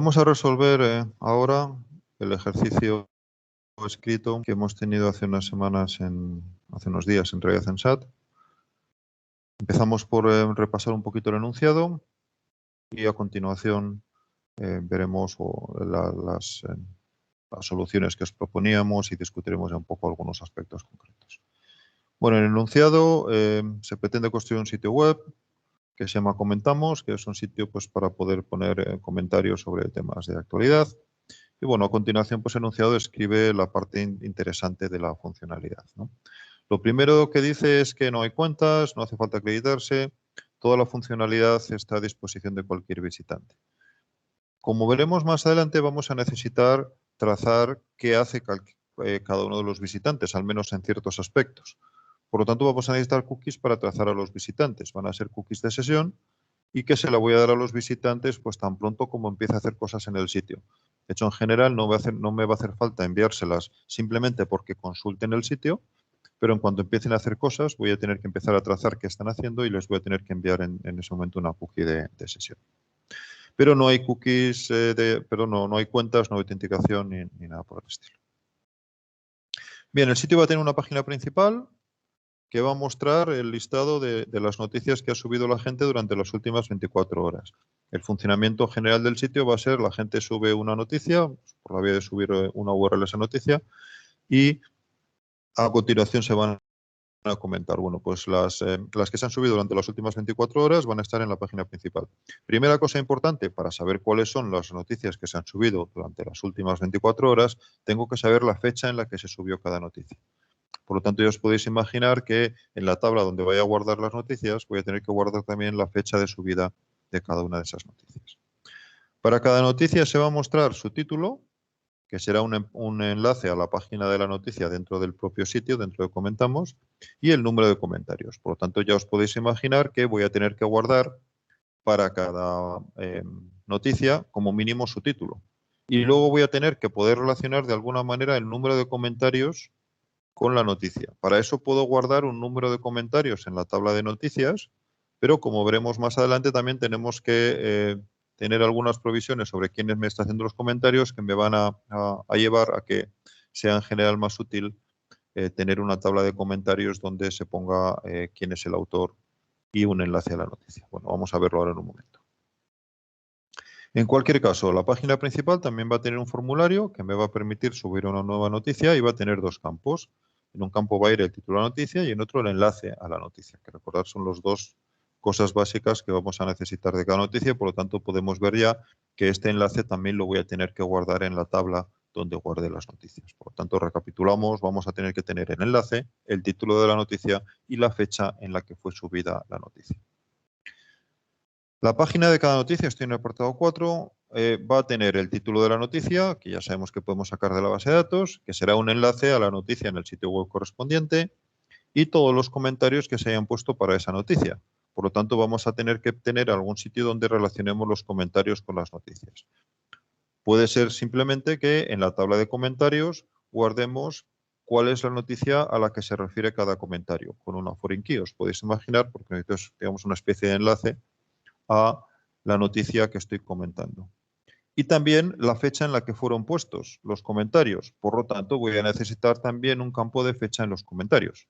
Vamos a resolver ahora el ejercicio escrito que hemos tenido hace unas semanas, hace unos días en Realidad en SAT. Empezamos por repasar un poquito el enunciado y a continuación veremos las soluciones que os proponíamos y discutiremos ya un poco algunos aspectos concretos. Bueno, en el enunciado se pretende construir un sitio web que se llama Comentamos, que es un sitio pues, para poder poner comentarios sobre temas de actualidad. Y bueno, a continuación, pues el enunciado describe la parte interesante de la funcionalidad, ¿no? Lo primero que dice es que no hay cuentas, no hace falta acreditarse, toda la funcionalidad está a disposición de cualquier visitante. Como veremos más adelante, vamos a necesitar trazar qué hace cada uno de los visitantes, al menos en ciertos aspectos. Por lo tanto, vamos a necesitar cookies para trazar a los visitantes. Van a ser cookies de sesión y que se la voy a dar a los visitantes pues tan pronto como empiece a hacer cosas en el sitio. De hecho, en general no me va a hacer falta enviárselas simplemente porque consulten el sitio, pero en cuanto empiecen a hacer cosas voy a tener que empezar a trazar qué están haciendo y les voy a tener que enviar en ese momento una cookie de sesión. Pero no hay cookies, no hay cuentas, no hay autenticación ni nada por el estilo. Bien, el sitio va a tener una página principal que va a mostrar el listado de las noticias que ha subido la gente durante las últimas 24 horas. El funcionamiento general del sitio va a ser, la gente sube una noticia, por la vía de subir una URL a esa noticia, y a continuación se van a comentar. Bueno, pues las que se han subido durante las últimas 24 horas van a estar en la página principal. Primera cosa importante, para saber cuáles son las noticias que se han subido durante las últimas 24 horas, tengo que saber la fecha en la que se subió cada noticia. Por lo tanto, ya os podéis imaginar que en la tabla donde vaya a guardar las noticias, voy a tener que guardar también la fecha de subida de cada una de esas noticias. Para cada noticia se va a mostrar su título, que será un enlace a la página de la noticia dentro del propio sitio, dentro de Comentamos, y el número de comentarios. Por lo tanto, ya os podéis imaginar que voy a tener que guardar para cada noticia como mínimo su título. Y luego voy a tener que poder relacionar de alguna manera el número de comentarios con la noticia. Para eso puedo guardar un número de comentarios en la tabla de noticias, pero como veremos más adelante también tenemos que tener algunas provisiones sobre quiénes me está haciendo los comentarios que me van a llevar a que sea en general más útil tener una tabla de comentarios donde se ponga quién es el autor y un enlace a la noticia. Bueno, vamos a verlo ahora en un momento. En cualquier caso, la página principal también va a tener un formulario que me va a permitir subir una nueva noticia y va a tener dos campos. En un campo va a ir el título de la noticia y en otro el enlace a la noticia, que recordad son las dos cosas básicas que vamos a necesitar de cada noticia, por lo tanto podemos ver ya que este enlace también lo voy a tener que guardar en la tabla donde guarde las noticias. Por lo tanto, recapitulamos, vamos a tener que tener el enlace, el título de la noticia y la fecha en la que fue subida la noticia. La página de cada noticia, estoy en el apartado 4, va a tener el título de la noticia, que ya sabemos que podemos sacar de la base de datos, que será un enlace a la noticia en el sitio web correspondiente y todos los comentarios que se hayan puesto para esa noticia. Por lo tanto, vamos a tener que tener algún sitio donde relacionemos los comentarios con las noticias. Puede ser simplemente que en la tabla de comentarios guardemos cuál es la noticia a la que se refiere cada comentario, con una foreign key. Os podéis imaginar, porque necesitamos, digamos, una especie de enlace a la noticia que estoy comentando. Y también la fecha en la que fueron puestos los comentarios. Por lo tanto, voy a necesitar también un campo de fecha en los comentarios.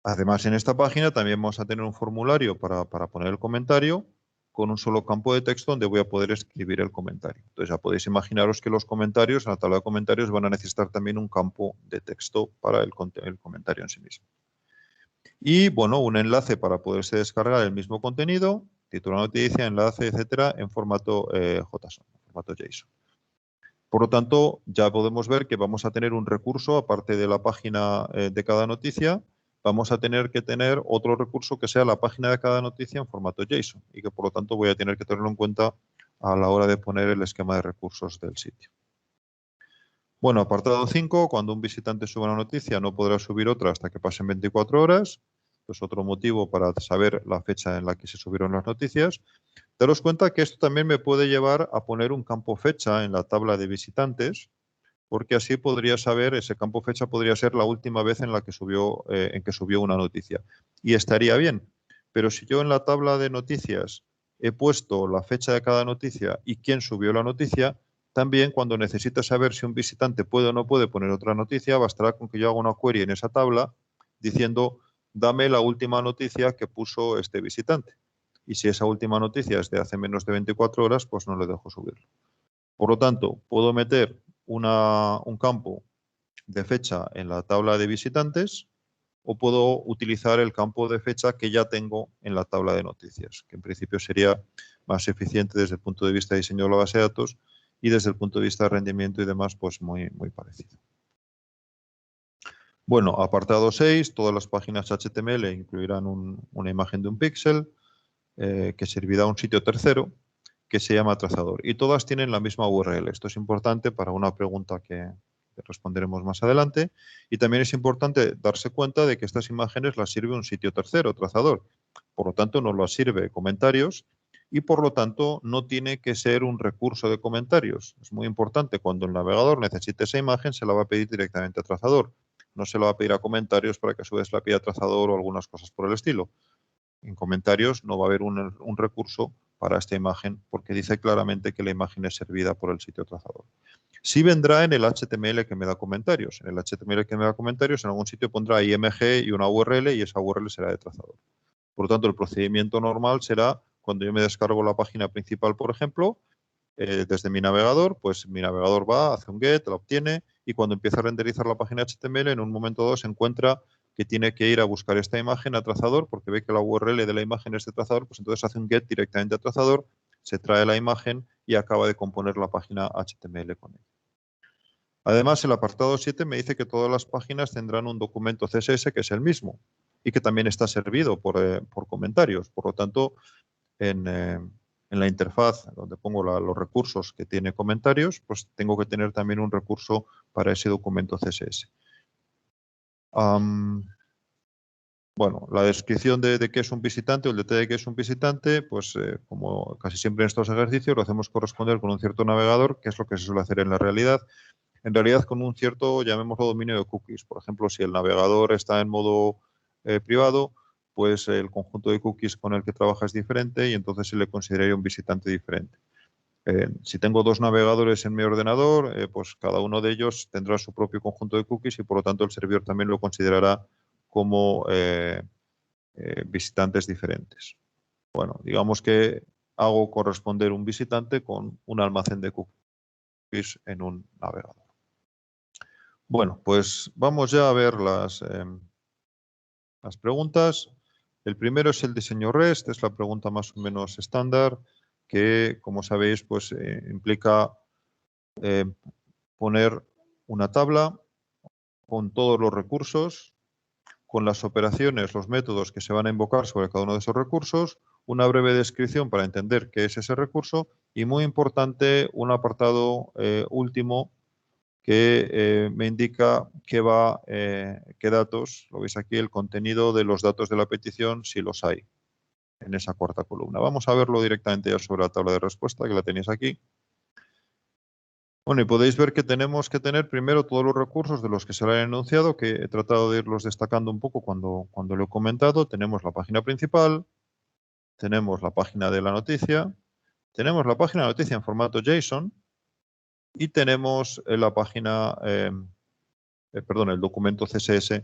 Además, en esta página también vamos a tener un formulario para poner el comentario con un solo campo de texto donde voy a poder escribir el comentario. Entonces ya podéis imaginaros que los comentarios, en la tabla de comentarios, van a necesitar también un campo de texto para el comentario en sí mismo. Y, bueno, un enlace para poderse descargar el mismo contenido, título de noticia, enlace, etcétera, en formato JSON, en formato JSON. Por lo tanto, ya podemos ver que vamos a tener un recurso, aparte de la página de cada noticia, vamos a tener que tener otro recurso que sea la página de cada noticia en formato JSON y que, por lo tanto, voy a tener que tenerlo en cuenta a la hora de poner el esquema de recursos del sitio. Bueno, apartado 5, cuando un visitante suba una noticia no podrá subir otra hasta que pasen 24 horas. Pues otro motivo para saber la fecha en la que se subieron las noticias. Daros cuenta que esto también me puede llevar a poner un campo fecha en la tabla de visitantes, porque así podría saber, ese campo fecha podría ser la última vez en la que subió una noticia. Y estaría bien. Pero si yo en la tabla de noticias he puesto la fecha de cada noticia y quién subió la noticia. También cuando necesite saber si un visitante puede o no puede poner otra noticia, bastará con que yo haga una query en esa tabla diciendo dame la última noticia que puso este visitante. Y si esa última noticia es de hace menos de 24 horas, pues no le dejo subirlo. Por lo tanto, puedo meter un campo de fecha en la tabla de visitantes o puedo utilizar el campo de fecha que ya tengo en la tabla de noticias, que en principio sería más eficiente desde el punto de vista de diseño de la base de datos y desde el punto de vista de rendimiento y demás, pues muy parecido. Bueno, apartado 6, todas las páginas HTML incluirán una imagen de un píxel que servirá a un sitio tercero que se llama trazador. Y todas tienen la misma URL. Esto es importante para una pregunta que responderemos más adelante. Y también es importante darse cuenta de que estas imágenes las sirve un sitio tercero, trazador. Por lo tanto, no las sirve comentarios y por lo tanto no tiene que ser un recurso de comentarios. Es muy importante, cuando el navegador necesite esa imagen, se la va a pedir directamente a trazador. No se la va a pedir a comentarios para que a su vez la pida a trazador o algunas cosas por el estilo. En comentarios no va a haber un recurso para esta imagen porque dice claramente que la imagen es servida por el sitio trazador. Sí vendrá en el HTML que me da comentarios. En el HTML que me da comentarios, en algún sitio pondrá IMG y una URL y esa URL será de trazador. Por lo tanto, el procedimiento normal será cuando yo me descargo la página principal, por ejemplo, desde mi navegador, pues mi navegador va, hace un get, la obtiene y cuando empieza a renderizar la página HTML, en un momento dado se encuentra que tiene que ir a buscar esta imagen a trazador porque ve que la URL de la imagen es de trazador, pues entonces hace un get directamente a trazador, se trae la imagen y acaba de componer la página HTML con ella. Además, el apartado 7 me dice que todas las páginas tendrán un documento CSS que es el mismo y que también está servido por comentarios. Por lo tanto, en la interfaz donde pongo los recursos que tiene comentarios, pues tengo que tener también un recurso para ese documento CSS. Bueno, la descripción de qué es un visitante o el detalle de qué es un visitante, pues como casi siempre en estos ejercicios lo hacemos corresponder con un cierto navegador, que es lo que se suele hacer en la realidad. En realidad con un cierto, llamémoslo, dominio de cookies. Por ejemplo, si el navegador está en modo privado, pues el conjunto de cookies con el que trabaja es diferente y entonces se le consideraría un visitante diferente. Si tengo dos navegadores en mi ordenador, pues cada uno de ellos tendrá su propio conjunto de cookies y por lo tanto el servidor también lo considerará como visitantes diferentes. Bueno, digamos que hago corresponder un visitante con un almacén de cookies en un navegador. Bueno, pues vamos ya a ver las preguntas. El primero es el diseño REST, es la pregunta más o menos estándar, que, como sabéis, pues implica poner una tabla con todos los recursos, con las operaciones, los métodos que se van a invocar sobre cada uno de esos recursos, una breve descripción para entender qué es ese recurso y, muy importante, un apartado último que me indica qué datos, lo veis aquí, el contenido de los datos de la petición, si los hay, en esa cuarta columna. Vamos a verlo directamente ya sobre la tabla de respuesta, que la tenéis aquí. Bueno, y podéis ver que tenemos que tener primero todos los recursos de los que se le han enunciado, que he tratado de irlos destacando un poco cuando lo he comentado. Tenemos la página principal, tenemos la página de la noticia, tenemos la página de la noticia en formato JSON y tenemos la página, el documento CSS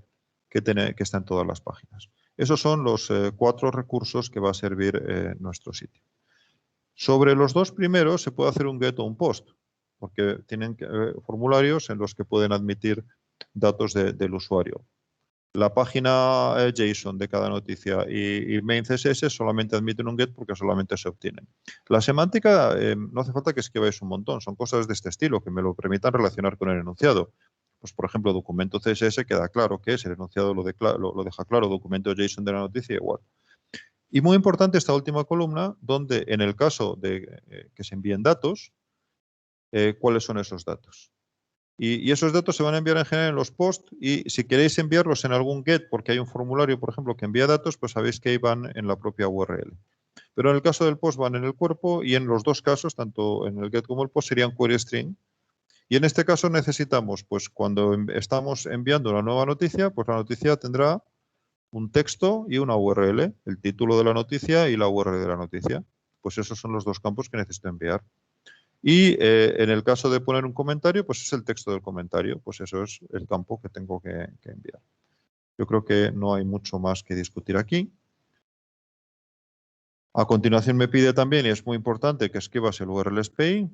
que está en todas las páginas. Esos son los 4 recursos que va a servir nuestro sitio. Sobre los dos primeros se puede hacer un get o un post, porque tienen formularios en los que pueden admitir datos del usuario. La página JSON de cada noticia y main CSS solamente admiten un get porque solamente se obtienen. La semántica no hace falta que escribáis un montón, son cosas de este estilo que me lo permitan relacionar con el enunciado. Pues, por ejemplo, documento CSS queda claro que es, el enunciado lo deja claro, documento JSON de la noticia igual. Y muy importante esta última columna, donde en el caso de que se envíen datos, ¿cuáles son esos datos? Y esos datos se van a enviar en general en los posts y si queréis enviarlos en algún get, porque hay un formulario, por ejemplo, que envía datos, pues sabéis que ahí van en la propia URL. Pero en el caso del post van en el cuerpo y en los dos casos, tanto en el get como el post, serían query string. Y en este caso necesitamos, pues cuando estamos enviando una nueva noticia, pues la noticia tendrá un texto y una URL, el título de la noticia y la URL de la noticia. pues esos son los dos campos que necesito enviar. Y en el caso de poner un comentario, pues es el texto del comentario, pues eso es el campo que tengo que enviar. Yo creo que no hay mucho más que discutir aquí. A continuación me pide también, y es muy importante, que escribas el URL SPI,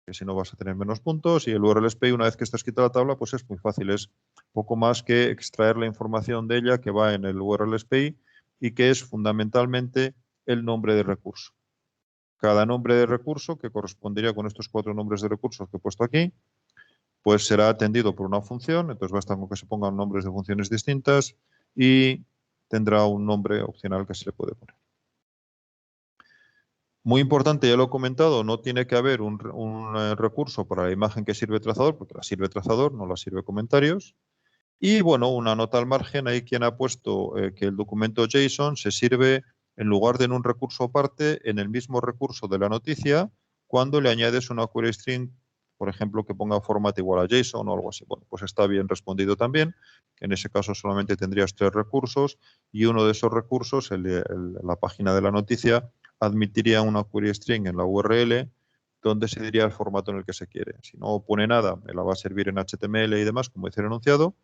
que si no vas a tener menos puntos, y el URL SPI, una vez que está escrita la tabla, pues es muy fácil, es poco más que extraer la información de ella que va en el URL SPI y que es fundamentalmente el nombre de recurso. Cada nombre de recurso, que correspondería con estos 4 nombres de recursos que he puesto aquí, pues será atendido por una función, entonces basta con que se pongan nombres de funciones distintas y tendrá un nombre opcional que se le puede poner. Muy importante, ya lo he comentado, no tiene que haber un recurso para la imagen que sirve trazador, porque la sirve trazador, no la sirve comentarios. Y bueno, una nota al margen, hay quien ha puesto que el documento JSON se sirve en lugar de en un recurso aparte, en el mismo recurso de la noticia, cuando le añades una query string, por ejemplo, que ponga format igual a JSON o algo así. Bueno, pues está bien respondido también. En ese caso solamente tendrías 3 recursos y uno de esos recursos, la página de la noticia, admitiría una query string en la URL donde se diría el formato en el que se quiere. Si no pone nada, me la va a servir en HTML y demás, como dice el enunciado.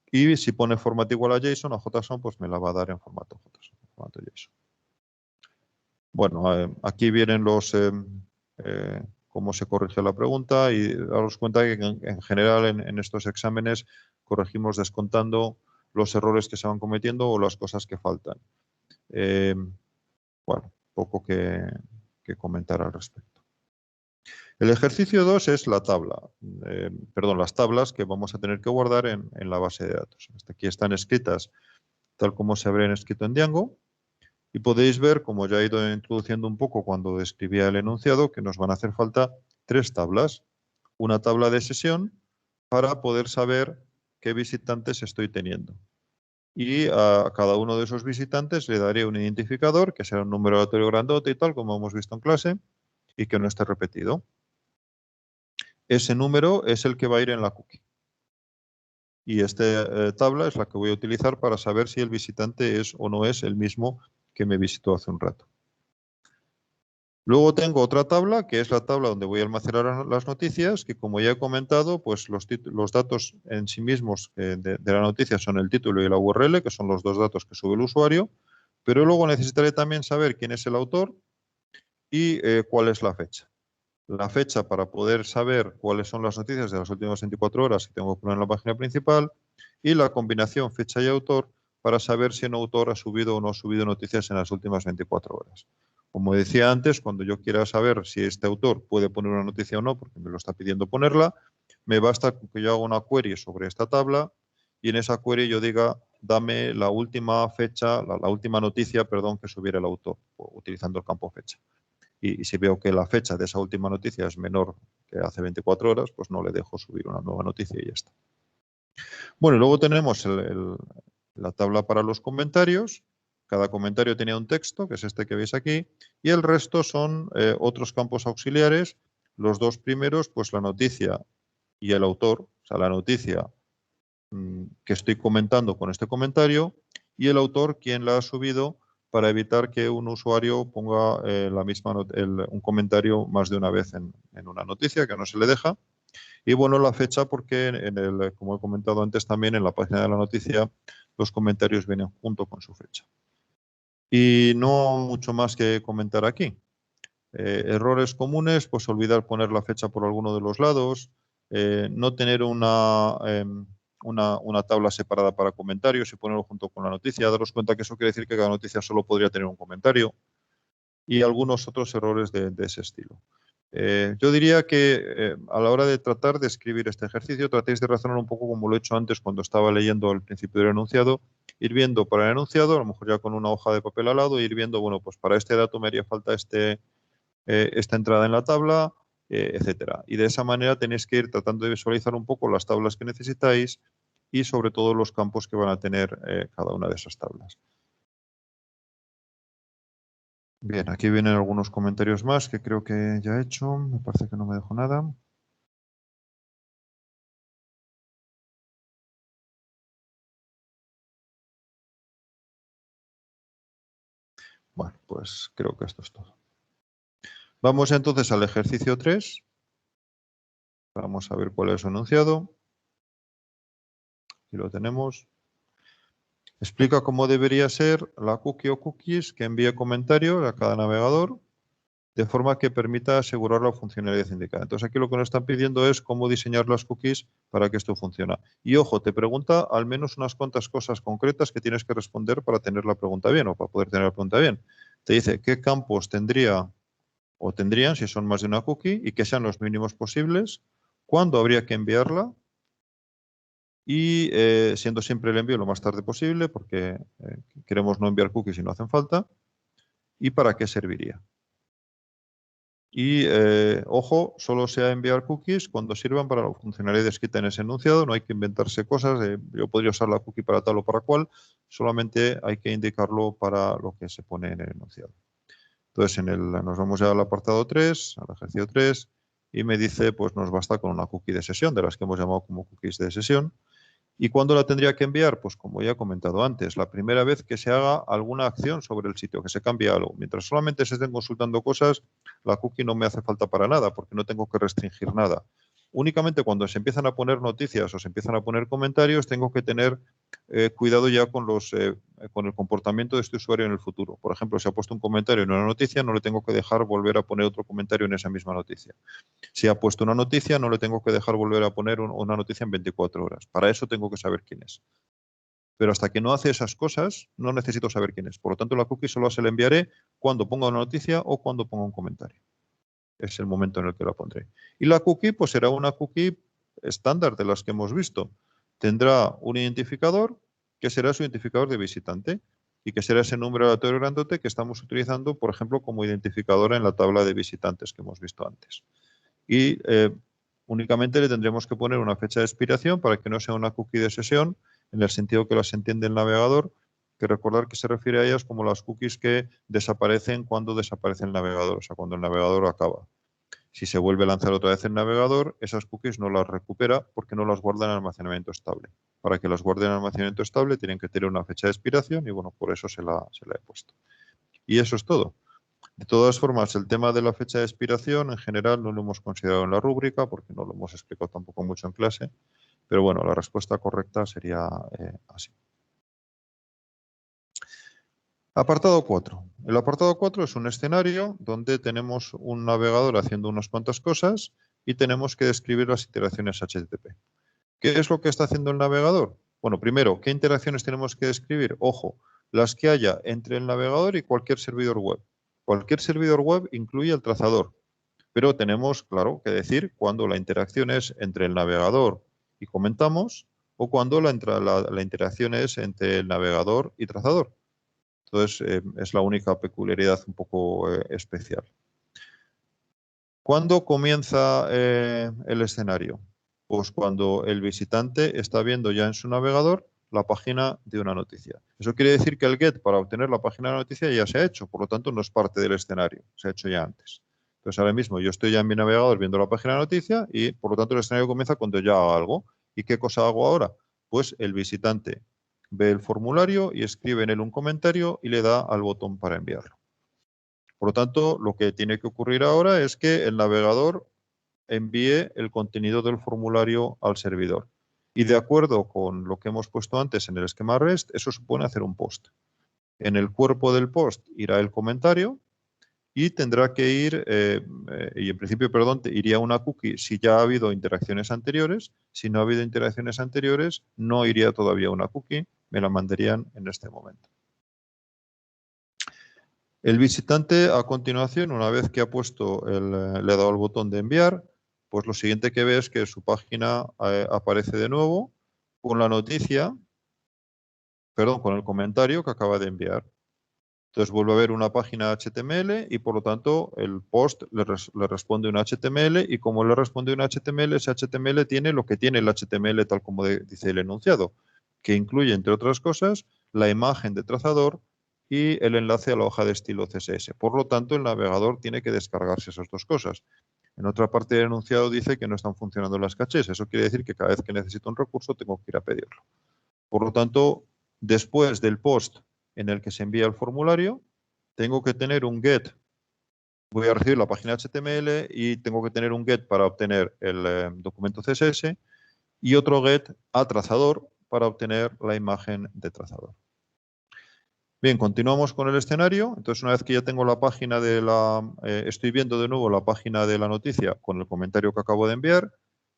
Y si pone formato igual a JSON, a JSON, pues me la va a dar en formato JSON, formato JSON. Bueno, aquí vienen los cómo se corrige la pregunta y daros cuenta que en general en estos exámenes corregimos descontando los errores que se van cometiendo o las cosas que faltan. Bueno, poco que comentar al respecto. El ejercicio 2 es la tabla, las tablas que vamos a tener que guardar en la base de datos. Hasta aquí están escritas tal como se habrían escrito en Django. Y podéis ver, como ya he ido introduciendo un poco cuando describía el enunciado, que nos van a hacer falta 3 tablas. Una tabla de sesión para poder saber qué visitantes estoy teniendo. Y a cada uno de esos visitantes le daré un identificador, que será un número aleatorio grandote y tal, como hemos visto en clase, y que no esté repetido. Ese número es el que va a ir en la cookie. Y esta tabla es la que voy a utilizar para saber si el visitante es o no es el mismo que me visitó hace un rato. Luego tengo otra tabla, que es la tabla donde voy a almacenar las noticias, que como ya he comentado, pues los datos en sí mismos de la noticia son el título y la URL, que son los 2 datos que sube el usuario, pero luego necesitaré también saber quién es el autor y cuál es la fecha. La fecha para poder saber cuáles son las noticias de las últimas 24 horas que tengo que poner en la página principal y la combinación fecha y autor para saber si un autor ha subido o no ha subido noticias en las últimas 24 horas. Como decía antes, cuando yo quiera saber si este autor puede poner una noticia o no, porque me lo está pidiendo ponerla, me basta con que yo haga una query sobre esta tabla y en esa query yo diga, dame la última fecha, la última noticia, perdón, que subiera el autor, utilizando el campo fecha. Y si veo que la fecha de esa última noticia es menor que hace 24 horas, pues no le dejo subir una nueva noticia y ya está. Bueno, y luego tenemos la tabla para los comentarios. Cada comentario tenía un texto, que es este que veis aquí, y el resto son otros campos auxiliares. Los 2 primeros, pues la noticia y el autor, o sea, la noticia que estoy comentando con este comentario, y el autor, quien la ha subido, para evitar que un usuario ponga un comentario más de una vez en una noticia, que no se le deja. Y bueno, la fecha, porque como he comentado antes también, en la página de la noticia los comentarios vienen junto con su fecha. Y no mucho más que comentar aquí. Errores comunes, pues olvidar poner la fecha por alguno de los lados, no tener una tabla separada para comentarios y ponerlo junto con la noticia. Daros cuenta que eso quiere decir que cada noticia solo podría tener un comentario y algunos otros errores de ese estilo. Yo diría que a la hora de tratar de escribir este ejercicio, tratéis de razonar un poco como lo he hecho antes cuando estaba leyendo al principio del enunciado, ir viendo para el enunciado, a lo mejor ya con una hoja de papel al lado, ir viendo, bueno, pues para este dato me haría falta esta entrada en la tabla, etcétera. Y de esa manera tenéis que ir tratando de visualizar un poco las tablas que necesitáis y sobre todo los campos que van a tener cada una de esas tablas. Bien, aquí vienen algunos comentarios más que creo que ya he hecho. Me parece que no me dejo nada. Bueno, pues creo que esto es todo. Vamos entonces al ejercicio 3. Vamos a ver cuál es su enunciado. Aquí lo tenemos. Explica cómo debería ser la cookie o cookies que envíe comentarios a cada navegador de forma que permita asegurar la funcionalidad indicada. Entonces aquí lo que nos están pidiendo es cómo diseñar las cookies para que esto funcione. Y ojo, te pregunta al menos unas cuantas cosas concretas que tienes que responder para tener la pregunta bien o para poder tener la pregunta bien. Te dice qué campos tendría o tendrían si son más de una cookie y que sean los mínimos posibles, cuándo habría que enviarla y siendo siempre el envío lo más tarde posible porque queremos no enviar cookies si no hacen falta y para qué serviría. Y, ojo, solo se ha de enviar cookies cuando sirvan para la funcionalidad descrita en ese enunciado. No hay que inventarse cosas de yo podría usar la cookie para tal o para cual. Solamente hay que indicarlo para lo que se pone en el enunciado. Entonces, nos vamos ya al apartado 3, al ejercicio 3, y me dice, pues nos basta con una cookie de sesión, de las que hemos llamado como cookies de sesión. ¿Y cuándo la tendría que enviar? Pues como ya he comentado antes, la primera vez que se haga alguna acción sobre el sitio, que se cambie algo. Mientras solamente se estén consultando cosas, la cookie no me hace falta para nada, porque no tengo que restringir nada. Únicamente cuando se empiezan a poner noticias o se empiezan a poner comentarios, tengo que tener cuidado ya con el comportamiento de este usuario en el futuro. Por ejemplo, si ha puesto un comentario en una noticia, no le tengo que dejar volver a poner otro comentario en esa misma noticia. Si ha puesto una noticia, no le tengo que dejar volver a poner una noticia en 24 horas. Para eso tengo que saber quién es. Pero hasta que no hace esas cosas, no necesito saber quién es. Por lo tanto, la cookie solo se la enviaré cuando ponga una noticia o cuando ponga un comentario. Es el momento en el que la pondré. Y la cookie, pues será una cookie estándar de las que hemos visto. Tendrá un identificador que será su identificador de visitante y que será ese número aleatorio grandote que estamos utilizando, por ejemplo, como identificador en la tabla de visitantes que hemos visto antes. Y únicamente le tendremos que poner una fecha de expiración para que no sea una cookie de sesión, en el sentido que las entiende el navegador, que recordar que se refiere a ellas como las cookies que desaparecen cuando desaparece el navegador, o sea, cuando el navegador acaba. Si se vuelve a lanzar otra vez el navegador, esas cookies no las recupera porque no las guarda en almacenamiento estable. Para que las guarde en almacenamiento estable tienen que tener una fecha de expiración y bueno, por eso se la he puesto. Y eso es todo. De todas formas, el tema de la fecha de expiración en general no lo hemos considerado en la rúbrica porque no lo hemos explicado tampoco mucho en clase, pero bueno, la respuesta correcta sería así. Apartado 4. El apartado 4 es un escenario donde tenemos un navegador haciendo unas cuantas cosas y tenemos que describir las interacciones HTTP. ¿Qué es lo que está haciendo el navegador? Bueno, primero, ¿qué interacciones tenemos que describir? Ojo, las que haya entre el navegador y cualquier servidor web. Cualquier servidor web incluye el trazador, pero tenemos, claro, que decir cuando la interacción es entre el navegador y comentamos o cuando la interacción es entre el navegador y trazador. Entonces, es la única peculiaridad un poco especial. ¿Cuándo comienza el escenario? Pues cuando el visitante está viendo ya en su navegador la página de una noticia. Eso quiere decir que el get para obtener la página de la noticia ya se ha hecho, por lo tanto no es parte del escenario, se ha hecho ya antes. Entonces ahora mismo yo estoy ya en mi navegador viendo la página de la noticia y por lo tanto el escenario comienza cuando ya hago algo. ¿Y qué cosa hago ahora? Pues el visitante ve el formulario y escribe en él un comentario y le da al botón para enviarlo. Por lo tanto, lo que tiene que ocurrir ahora es que el navegador envíe el contenido del formulario al servidor. Y de acuerdo con lo que hemos puesto antes en el esquema REST, eso supone hacer un post. En el cuerpo del post irá el comentario y tendrá que ir, y en principio, perdón, iría una cookie si ya ha habido interacciones anteriores. Si no ha habido interacciones anteriores, no iría todavía una cookie, me la mandarían en este momento. El visitante, a continuación, una vez que ha puesto le ha dado el botón de enviar, pues lo siguiente que ve es que su página aparece de nuevo con la noticia, perdón, con el comentario que acaba de enviar. Entonces vuelve a ver una página HTML y por lo tanto el post le responde un HTML y como le responde un HTML, ese HTML tiene lo que tiene el HTML tal como dice el enunciado, que incluye, entre otras cosas, la imagen de trazador y el enlace a la hoja de estilo CSS. Por lo tanto, el navegador tiene que descargarse esas dos cosas. En otra parte del enunciado dice que no están funcionando las cachés. Eso quiere decir que cada vez que necesito un recurso tengo que ir a pedirlo. Por lo tanto, después del post en el que se envía el formulario, tengo que tener un get voy a recibir la página HTML y tengo que tener un get para obtener el documento CSS y otro get a trazador para obtener la imagen de trazador. Bien, continuamos con el escenario. Entonces, una vez que ya tengo la página de la... estoy viendo de nuevo la página de la noticia con el comentario que acabo de enviar,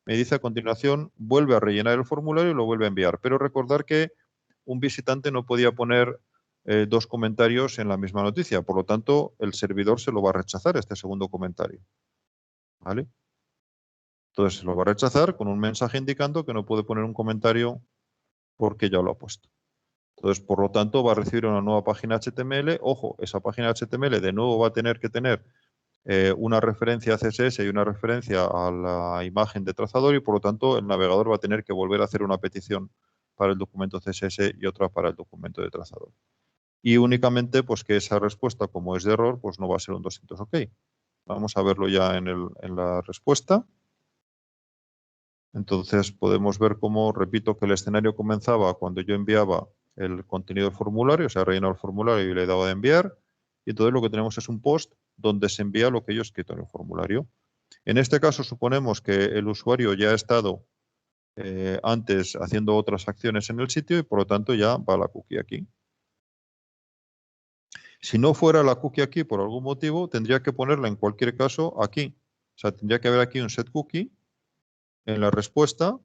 me dice a continuación, vuelve a rellenar el formulario y lo vuelve a enviar. Pero recordar que un visitante no podía poner dos comentarios en la misma noticia. Por lo tanto, el servidor se lo va a rechazar, este segundo comentario. ¿Vale? Entonces, se lo va a rechazar con un mensaje indicando que no puede poner un comentario porque ya lo ha puesto. Entonces, por lo tanto, va a recibir una nueva página HTML. Ojo, esa página HTML de nuevo va a tener que tener una referencia a CSS y una referencia a la imagen de trazador y, por lo tanto, el navegador va a tener que volver a hacer una petición para el documento CSS y otra para el documento de trazador. Y únicamente, pues que esa respuesta, como es de error, pues no va a ser un 200 OK. Vamos a verlo ya en la respuesta. Entonces, podemos ver cómo, repito, que el escenario comenzaba cuando yo enviaba el contenido del formulario, o sea, rellenado el formulario y le he dado a enviar. Y entonces lo que tenemos es un post donde se envía lo que yo he escrito en el formulario. En este caso suponemos que el usuario ya ha estado antes haciendo otras acciones en el sitio y por lo tanto ya va la cookie aquí. Si no fuera la cookie aquí por algún motivo, tendría que ponerla en cualquier caso aquí. O sea, tendría que haber aquí un set cookie en la respuesta,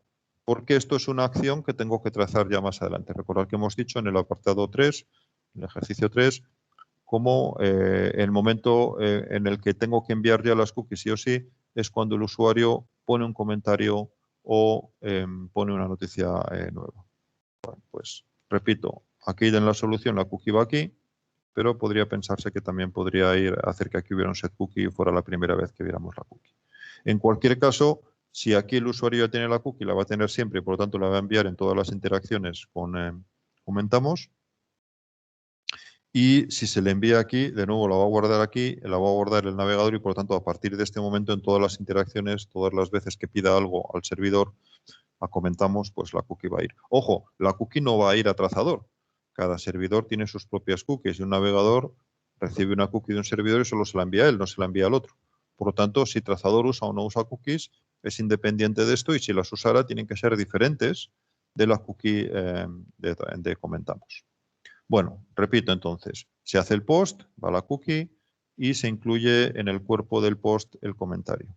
porque esto es una acción que tengo que trazar ya más adelante. Recordad que hemos dicho en el apartado 3, en el ejercicio 3, como el momento en el que tengo que enviar ya las cookies sí o sí es cuando el usuario pone un comentario o pone una noticia nueva. Bueno, pues repito, aquí en la solución la cookie va aquí, pero podría pensarse que también podría ir a hacer que aquí hubiera un set cookie y fuera la primera vez que viéramos la cookie. En cualquier caso, si aquí el usuario ya tiene la cookie, la va a tener siempre y por lo tanto la va a enviar en todas las interacciones con comentamos. Y si se le envía aquí, de nuevo la va a guardar aquí, la va a guardar el navegador y por lo tanto a partir de este momento en todas las interacciones, todas las veces que pida algo al servidor, a comentamos, pues la cookie va a ir. Ojo, la cookie no va a ir a trazador. Cada servidor tiene sus propias cookies y un navegador recibe una cookie de un servidor y solo se la envía a él, no se la envía al otro. Por lo tanto, si trazador usa o no usa cookies, es independiente de esto y si las usara tienen que ser diferentes de la cookie de comentamos. Bueno, repito entonces, se hace el post, va la cookie y se incluye en el cuerpo del post el comentario.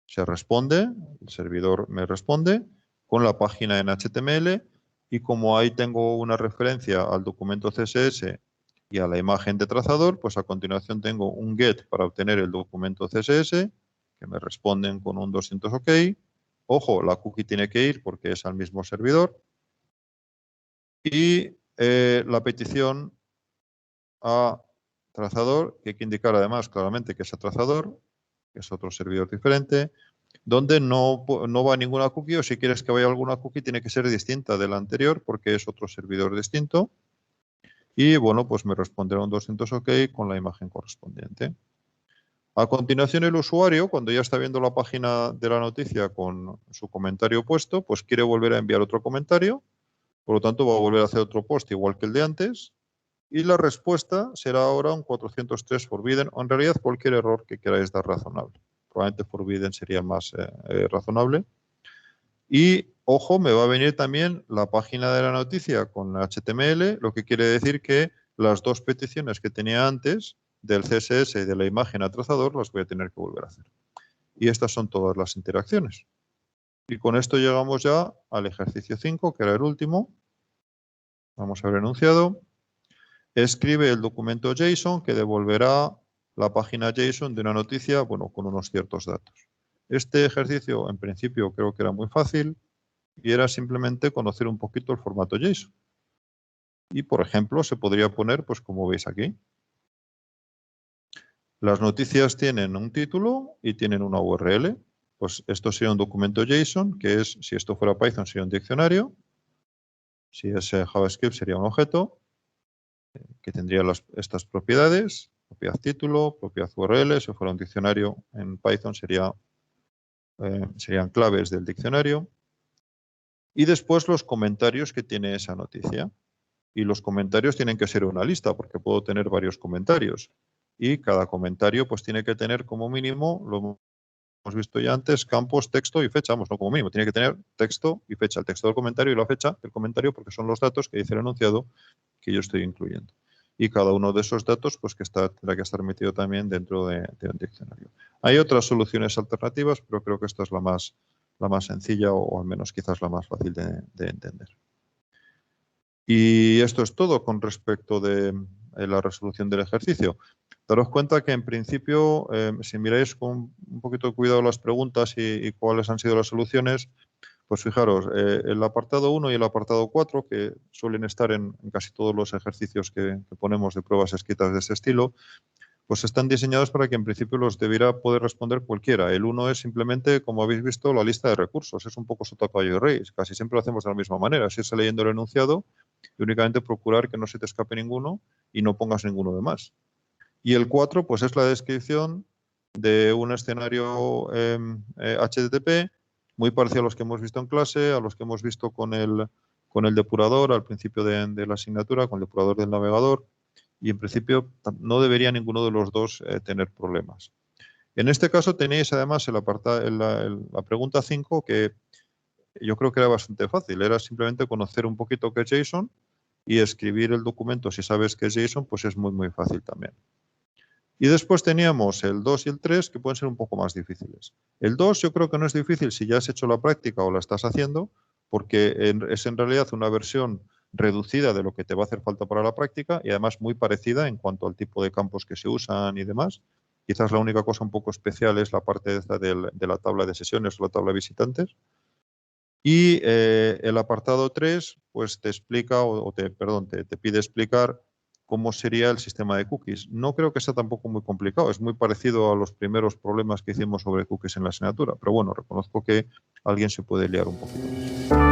Se responde, el servidor me responde con la página en HTML y como ahí tengo una referencia al documento CSS y a la imagen de trazador, pues a continuación tengo un get para obtener el documento CSS que me responden con un 200 OK. Ojo, la cookie tiene que ir porque es al mismo servidor. Y la petición a trazador, que hay que indicar además claramente que es a trazador, que es otro servidor diferente, donde no va ninguna cookie o si quieres que vaya alguna cookie tiene que ser distinta de la anterior porque es otro servidor distinto. Y bueno, pues me responderá un 200 OK con la imagen correspondiente. A continuación el usuario, cuando ya está viendo la página de la noticia con su comentario puesto, pues quiere volver a enviar otro comentario. Por lo tanto, va a volver a hacer otro post igual que el de antes. Y la respuesta será ahora un 403 forbidden, o en realidad cualquier error que queráis dar razonable. Probablemente forbidden sería más razonable. Y, ojo, me va a venir también la página de la noticia con HTML, lo que quiere decir que las dos peticiones que tenía antes del CSS y de la imagen a trazador las voy a tener que volver a hacer. Y estas son todas las interacciones. Y con esto llegamos ya al ejercicio 5, que era el último. Vamos a ver enunciado. Escribe el documento JSON que devolverá la página JSON de una noticia, bueno, con unos ciertos datos. Este ejercicio, en principio, creo que era muy fácil y era simplemente conocer un poquito el formato JSON. Y, por ejemplo, se podría poner, pues como veis aquí. Las noticias tienen un título y tienen una URL. Pues esto sería un documento JSON, que es, si esto fuera Python, sería un diccionario. Si es JavaScript, sería un objeto que tendría estas propiedades, propiedad título, propiedad URL. Si fuera un diccionario en Python serían claves del diccionario. Y después los comentarios que tiene esa noticia. Y los comentarios tienen que ser una lista porque puedo tener varios comentarios. y cada comentario pues tiene que tener como mínimo, lo hemos visto ya antes, campos, texto y fecha. Vamos, no como mínimo, tiene que tener texto y fecha. El texto del comentario y la fecha del comentario, porque son los datos que dice el enunciado que yo estoy incluyendo. Y cada uno de esos datos pues que tendrá que estar metido también dentro de un diccionario. Hay otras soluciones alternativas, pero creo que esta es la más sencilla o al menos quizás la más fácil de entender. Y esto es todo con respecto de la resolución del ejercicio. Daros cuenta que en principio, si miráis con un poquito de cuidado las preguntas y cuáles han sido las soluciones, pues fijaros, el apartado 1 y el apartado 4, que suelen estar en casi todos los ejercicios que ponemos de pruebas escritas de ese estilo, pues están diseñados para que en principio los debiera poder responder cualquiera. El 1 es simplemente, como habéis visto, la lista de recursos. Es un poco sota, caballo y rey. Casi siempre lo hacemos de la misma manera. Si irse leyendo el enunciado y únicamente procurar que no se te escape ninguno y no pongas ninguno de más. Y el 4, pues es la descripción de un escenario HTTP muy parecido a los que hemos visto en clase, a los que hemos visto con el depurador al principio de la asignatura, con el depurador del navegador, y en principio no debería ninguno de los dos tener problemas. En este caso tenéis además la pregunta 5, que yo creo que era bastante fácil, era simplemente conocer un poquito qué es JSON y escribir el documento. Si sabes qué es JSON, pues es muy fácil también. Y después teníamos el 2 y el 3, que pueden ser un poco más difíciles. El 2 yo creo que no es difícil si ya has hecho la práctica o la estás haciendo, porque es en realidad una versión reducida de lo que te va a hacer falta para la práctica y además muy parecida en cuanto al tipo de campos que se usan y demás. Quizás la única cosa un poco especial es la parte esta de la tabla de sesiones o la tabla de visitantes. Y el apartado 3 pues te explica, te pide explicar cómo sería el sistema de cookies. No creo que sea tampoco muy complicado, es muy parecido a los primeros problemas que hicimos sobre cookies en la asignatura, pero bueno, reconozco que alguien se puede liar un poquito más.